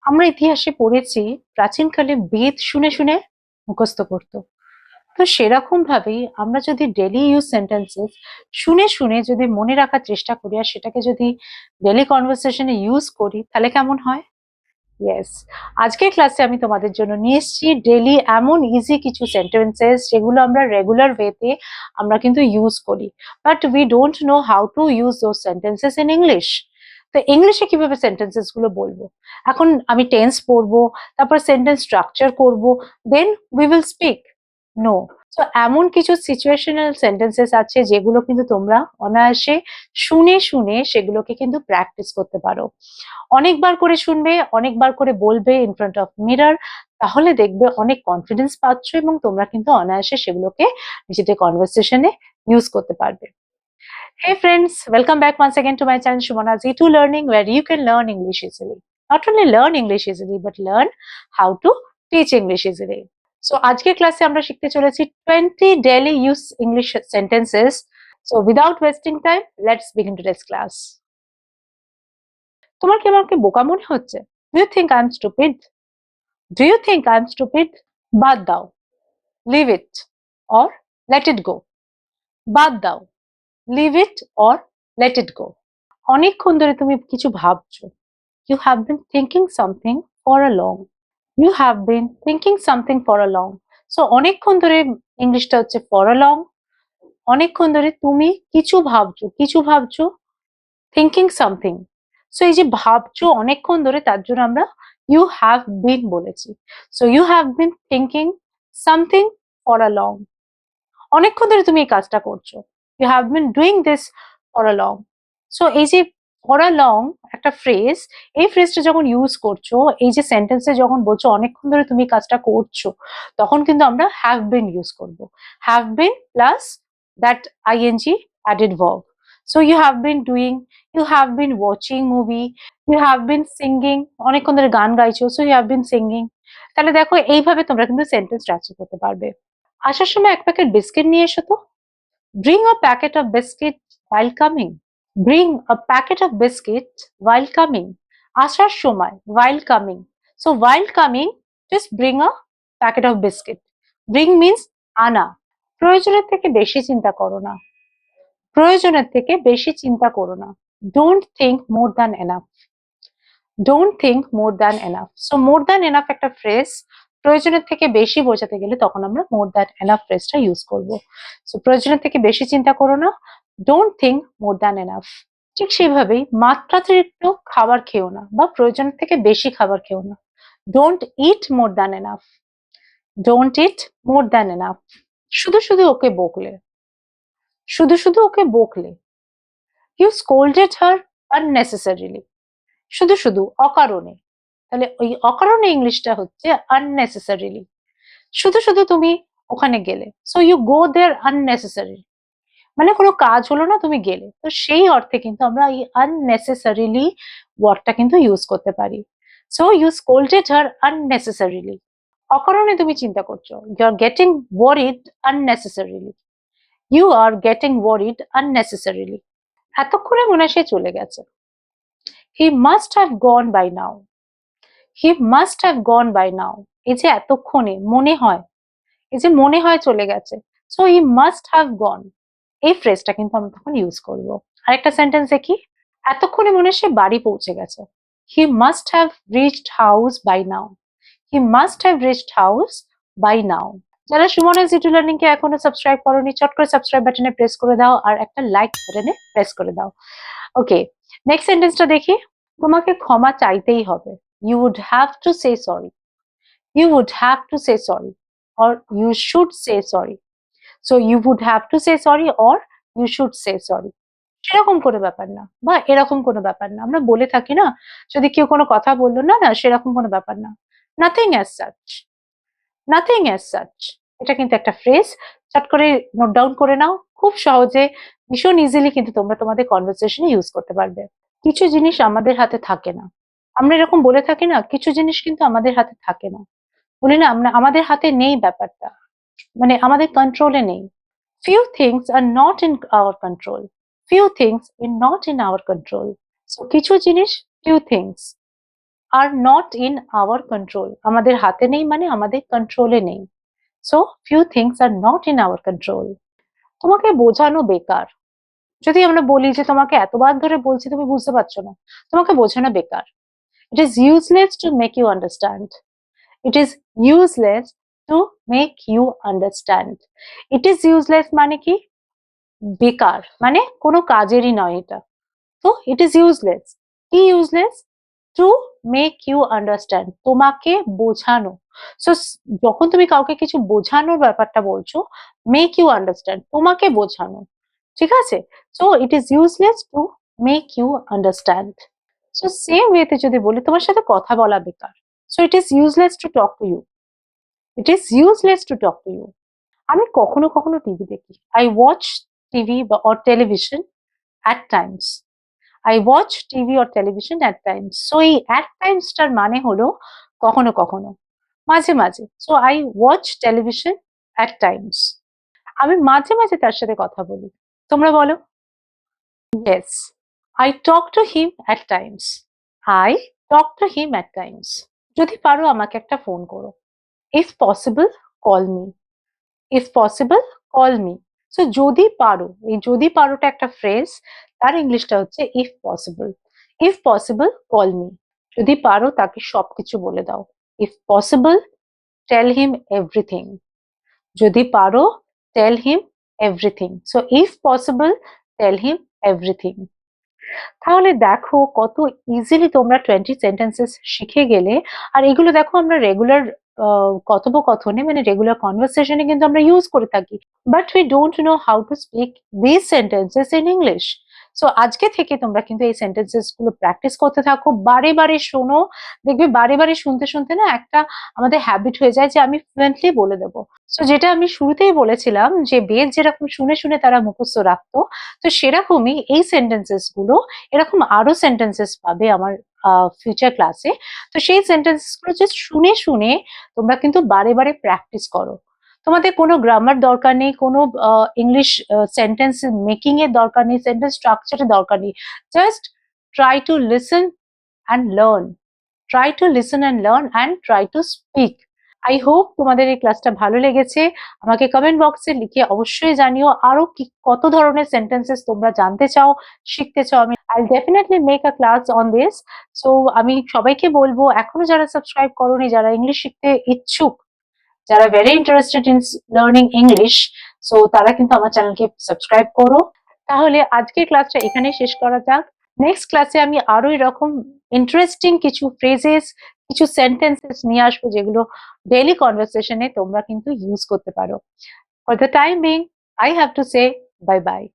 আমরা ইতিহাসে পড়েছি প্রাচীনকালে বেদ শুনে শুনে মুখস্থ করতো। তো সেরকম ভাবেই আমরা যদি ডেলি ইউজ সেন্টেন্সেস শুনে শুনে যদি মনে রাখার চেষ্টা করি আর সেটাকে যদি ডেলি কনভারসেশনে ইউজ করি তাহলে কেমন হয়? ইয়েস, আজকের ক্লাসে আমি তোমাদের জন্য নিয়ে এসেছি ডেলি এমন ইজি কিছু সেন্টেন্সেস যেগুলো আমরা রেগুলার ওয়েতে আমরা কিন্তু ইউজ করি, but we don't know how to use those sentences in English. তো ইংলিশে কিভাবে সেন্টেন্সেস গুলো বলবো? এখন আমি টেন্স পড়বো, তারপর সেন্টেন্স স্ট্রাকচার করব, then we will speak. No. তো এমন কিছু সিচুয়েশনাল সেন্টেন্সেস আছে যেগুলো কিন্তু তোমরা অনায়াসে শুনে শুনে সেগুলোকে কিন্তু প্র্যাকটিস করতে পারো। অনেকবার করে শুনবে, অনেকবার করে বলবে ইন ফ্রন্ট অফ মিরর, তাহলে দেখবে অনেক কনফিডেন্স পাচ্ছ এবং তোমরা কিন্তু অনায়াসে সেগুলোকে নিজেদের কনভারসেশনে ইউজ করতে পারবে। Hey friends, welcome back once again to my channel Sumana Z2 Learning, where you can learn English easily. Not only learn English easily, but learn how to teach English easily. So আজকের ক্লাসে আমরা শিখতে চলেছি 20 daily use English sentences. So without wasting time, let's begin today's class. তোমার কি আমাকে বোকা মনে হচ্ছে? Do you think I'm stupid? Do you think I'm stupid? বাদ দাও, leave it or let it go. বাদ দাও, leave it or let it go. অনেকক্ষণ ধরে তুমি কিছু ভাবছো। You have been thinking something for a long. You have been thinking something for a long. So অনেকক্ষণ ধরে ইংলিশটা হচ্ছে for a long. অনেকক্ষণ ধরে তুমি কিছু ভাবছো thinking something. So এই যে ভাবছো অনেকক্ষণ ধরে, তার জন্য আমরা you have been বলেছি। So you have been thinking something for a long. অনেকক্ষণ ধরে তুমি এই কাজটা করছো। You have been doing this for a long. So এই যে for a long একটা ফ্রেজ, এই ফ্রেজটা যখন ইউজ করছো, এই যে সেন্টেন্সে যখন বলছো অনেকক্ষণ ধরে তুমি কাজটা করছো, তখন কিন্তু আমরা have been ইউজ করব। have been plus that ing added verb. So you have been doing, you have been watching movie, you have been singing, অনেকক্ষণ ধরে গান গাইছো, so you have been singing. তাহলে দেখো এইভাবে তোমরা কিন্তু সেন্টেন্স স্ট্রাকচার করতে পারবে। আসার সময় এক প্যাকেট বিস্কিট নিয়ে এসো তো। Bring a packet of biscuits while coming. Bring a packet of biscuits while coming. আসার সময় while coming. So while coming, just bring a packet of biscuit. Bring means আনা। প্রয়োজনের থেকে বেশি চিন্তা করো না। প্রয়োজনের থেকে বেশি চিন্তা করো না। Don't think more than enough. Don't think more than enough. So more than enough একটা ফ্রেজ প্রয়োজনের থেকে বেশি বোঝাতে গেলে তখন আমরা more than enough ফ্রেজটা ইউজ করব। সো প্রয়োজনের থেকে বেশি চিন্তা করো না, don't think more than enough. ঠিক সেইভাবেই মাত্রাতিরিক্ত খাবার খেও না বা প্রয়োজনের থেকে বেশি খাবার খেও না। Don't eat more than enough. Don't eat more than enough. শুধু শুধু ওকে বকলে। শুধু শুধু ওকে বকলে। You scolded her unnecessarily. শুধু শুধু অকারণে। তাহলে ওই অকারণে ইংলিশটা হচ্ছে unnecessarily. শুধু শুধু তুমি ওখানে গেলে, so you go there unnecessarily, মানে কোনো কাজ হলো না, তুমি গেলে। তো সেই অর্থে কিন্তু আমরা এই unnecessarily ওয়ার্ডটা কিন্তু ইউজ করতে পারি। So you scolded her unnecessarily. অকারণে তুমি চিন্তা করছো, you are getting worried unnecessarily. You are getting worried unnecessarily. এতক্ষণে মনে হয় সে চলে গেছে। He must have gone by now. He must have gone by now. এই যে এতক্ষণে মনে হয়, এই যে মনে হয় চলে গেছে, so he must have gone, এই ফ্রেজটা কিন্তু আমরা তখন ইউজ করব। আরেকটা সেন্টেন্স দেখি, এতক্ষণে মনে হয় সে বাড়ি পৌঁছে গেছে। He must have reached house by now. He must have reached house by now. যারা সুমনা জিটু লার্নিং কে এখনো সাবস্ক্রাইব করোনি, চট করে সাবস্ক্রাইব বাটনে প্রেস করে দাও আর একটা লাইক বাটনে প্রেস করে দাও। ওকে, নেক্সট সেন্টেন্সটা দেখি। তোমাকে ক্ষমা চাইতেই হবে। You would have to say sorry. You would have to say sorry, or you should say sorry. So you would have to say sorry or you should say sorry. সেরকম কোনো ব্যাপার না বা এরকম কোনো ব্যাপার না, আমরা বলে থাকি না, যদি কেউ কোনো কথা বললো না না সেরকম কোনো ব্যাপার না, nothing as such, nothing as such. এটা কিন্তু একটা ফ্রেজ, চট করে নোট ডাউন করে নাও, খুব সহজে ভীষণ ইজিলি কিন্তু তোমরা তোমাদের কনভারসেশনে ইউজ করতে পারবে। কিছু জিনিস আমাদের হাতে থাকে না, আমরা এরকম বলে থাকি না, কিছু জিনিস কিন্তু আমাদের হাতে থাকে না, বলি না আমরা আমাদের হাতে নেই ব্যাপারটা, মানে আমাদের কন্ট্রোলে নেই। few things are not in our control. Few things are not in our control. So কিছু জিনিস, few things are not in our control, আমাদের হাতে নেই মানে আমাদের কন্ট্রোলে নেই। So few things are not in our control. তোমাকে বোঝানো বেকার। যদি আমরা বলি যে তোমাকে এতবার ধরে বলছি তুমি বুঝতে পারছো না, তোমাকে বোঝানো বেকার। It is useless to make you understand. It is useless to make you understand. It is useless মানে কি? বেকার, মানে কোনো কাজেরই নয় এটা। তো ইট ইজ ইউজলেস। কি useless? To make you understand, তোমাকে বোঝানো। সো যখন তুমি কাউকে কিছু বোঝানোর ব্যাপারটা বলছো, মেক ইউ আন্ডারস্ট্যান্ড, তোমাকে বোঝানো, ঠিক আছে? So it is useless to make you understand. So same ওয়েতে যদি বলি তোমার সাথে কথা বলা বেকার, so it is useless to talk to you. It is useless to talk to you. আমি কখনো কখনো টিভি দেখি, আই ওয়াচ টিভি বা or television at times. I watch TV or television at times. So এই at times টার মানে হলো কখনো কখনো, মাঝে মাঝে। So I watch television at times. আমি মাঝে মাঝে তার সাথে কথা বলি। তোমরা বলো। Yes, I talk to him at times. I talk to him at times. যদি পারো আমাকে একটা ফোন করো। If possible, call me. If possible, call me. So যদি পারো, এই যদি পারোটা একটা ফ্রেজ, তার ইংলিশটা হচ্ছে if possible. If possible, call me. যদি পারো তাকে সবকিছু বলে দাও। If possible, tell him everything. যদি পারো, tell him everything. So if possible, tell him everything. তাহলে দেখো কত ইজিলি তোমরা 20 সেন্টেন্সেস শিখে গেলে। আর এগুলো দেখো আমরা রেগুলার কথোপকথনে মানে রেগুলার কনভারসেশনে কিন্তু আমরা ইউজ করে থাকি, but we don't know how to speak this sentences in English. So আজকে থেকে তোমরা কিন্তু এই সেন্টেন্সেস গুলো প্র্যাকটিস করতে থাকো, বারে বারে শোনো। দেখবে বারে বারে শুনতে শুনতে না একটা আমাদের হ্যাবিট হয়ে যায় যে আমি ফ্লুয়েন্টলি বলে দেবো। সো যেটা আমি শুরুতেই বলেছিলাম যে বেদ যেরকম শুনে শুনে তারা মুখস্থ রাখতো, তো সেরকমই এই সেন্টেন্সেস গুলো, এরকম আরো সেন্টেন্সেস পাবে আমার ফিউচার ক্লাসে। তো সেই সেন্টেন্সেস গুলো জাস্ট শুনে শুনে তোমরা কিন্তু বারে বারে প্র্যাকটিস করো। তোমাদের কোনো গ্রামার দরকার নেই, কোনো ইংলিশ সেন্টেন্স মেকিং এর দরকার নেই, সেন্টেন্স স্ট্রাকচারের দরকার নেই। Just try to listen and learn. Try to listen and learn and try to speak. I hope তোমাদের এই ক্লাসটা ভালো লেগেছে। আমাকে কমেন্ট বক্সে লিখে অবশ্যই জানিও আরো কি কত ধরনের সেন্টেন্সেস তোমরা জানতে চাও, শিখতে চাও। আমি I definitely make a class on this. So আমি সবাইকে বলবো এখনো যারা সাবস্ক্রাইব করোনি, যারা ইংলিশ শিখতে ইচ্ছুক, যারা very interested in learning English, so তারা কিন্তু আমার চ্যানেলকে সাবস্ক্রাইব করো। তাহলে আজকের ক্লাসটা এখানেই শেষ করা যাক। নেক্সট ক্লাসে আমি আরো এরকম ইন্টারেস্টিং কিছু ফ্রেজেস, কিছু সেন্টেন্সেস নিয়ে আসবো যেগুলো ডেইলি কনভারসেশনে তোমরা কিন্তু ইউজ করতে পারো। For the time being, I have to say bye bye.